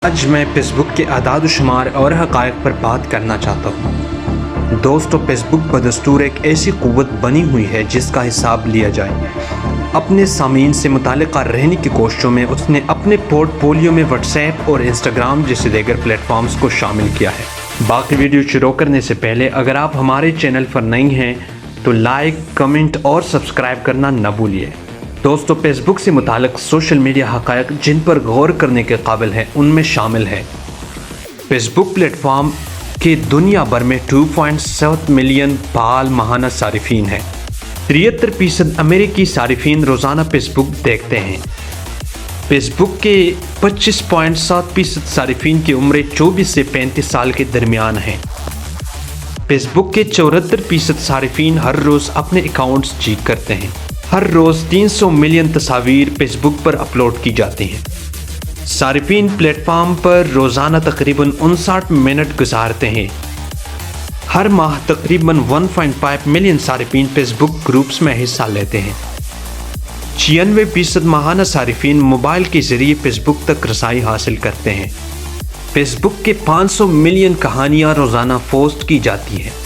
آج میں فیس بک کے اعداد و شمار اور حقائق پر بات کرنا چاہتا ہوں۔ دوستو، فیس بک بدستور ایک ایسی قوت بنی ہوئی ہے جس کا حساب لیا جائے۔ اپنے سامعین سے متعلقہ رہنے کی کوششوں میں اس نے اپنے پورٹ فولیو میں واٹس ایپ اور انسٹاگرام جیسے دیگر پلیٹ فارمز کو شامل کیا ہے۔ باقی ویڈیو شروع کرنے سے پہلے اگر آپ ہمارے چینل پر نئی ہیں تو لائک، کمنٹ اور سبسکرائب کرنا نہ بھولیے۔ دوستو، فیس بک سے متعلق سوشل میڈیا حقائق جن پر غور کرنے کے قابل ہیں ان میں شامل ہے: فیس بک پلیٹ فارم کے دنیا بھر میں 2.7 ملین فعال ماہانہ صارفین ہیں۔ 73% امریکی صارفین روزانہ فیس بک دیکھتے ہیں۔ فیس بک کے 25.7% صارفین کی عمر 24 سے 35 سال کے درمیان ہے۔ فیس بک کے 74% صارفین ہر روز اپنے اکاؤنٹس چیک کرتے ہیں۔ ہر روز 300 ملین تصاویر فیس بک پر اپلوڈ کی جاتی ہیں۔ صارفین پلیٹ فارم پر روزانہ تقریباً 59 منٹ گزارتے ہیں۔ ہر ماہ تقریباً 1.5 ملین صارفین فیس بک گروپس میں حصہ لیتے ہیں۔ 96% ماہانہ صارفین موبائل کے ذریعے فیس بک تک رسائی حاصل کرتے ہیں۔ فیس بک کے 500 ملین کہانیاں روزانہ پوسٹ کی جاتی ہیں۔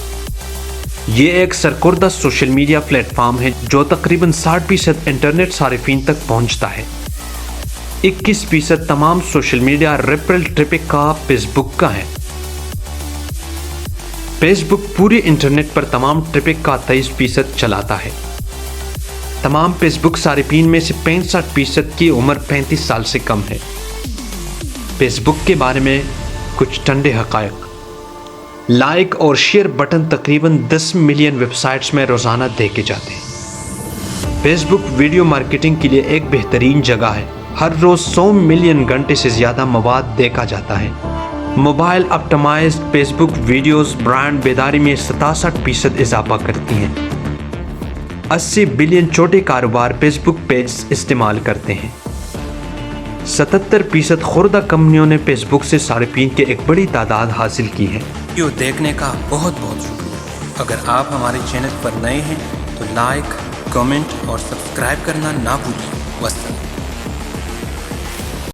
یہ ایک سرکردہ سوشل میڈیا پلیٹ فارم ہے جو تقریباً 60% انٹرنیٹ صارفین تک پہنچتا ہے۔ 21% تمام سوشل میڈیا ریفرل ٹریفک کا فیس بک کا ہے۔ فیس بک پورے انٹرنیٹ پر تمام ٹریفک کا 23% چلاتا ہے۔ تمام فیس بک صارفین میں سے 65% کی عمر 35 سال سے کم ہے۔ فیس بک کے بارے میں کچھ ٹھنڈے حقائق: لائک اور شیئر بٹن تقریباً 10 ملین ویب سائٹس میں روزانہ دیکھے جاتے ہیں۔ فیس بک ویڈیو مارکیٹنگ کے لیے ایک بہترین جگہ ہے۔ ہر روز 100 ملین گھنٹے سے زیادہ مواد دیکھا جاتا ہے۔ موبائل آپٹمائزڈ فیس بک ویڈیوز برانڈ بیداری میں 67% اضافہ کرتی ہیں۔ 80 بلین چھوٹے کاروبار فیس بک پیجز استعمال کرتے ہیں۔ 77% خوردہ کمپنیوں نے فیس بک سے صارفین کی ایک بڑی تعداد حاصل کی ہے۔ ویڈیو دیکھنے کا بہت بہت شکریہ۔ اگر آپ ہمارے چینل پر نئے ہیں تو لائک، کمنٹ اور سبسکرائب کرنا نہ بھولیں۔ والسلام۔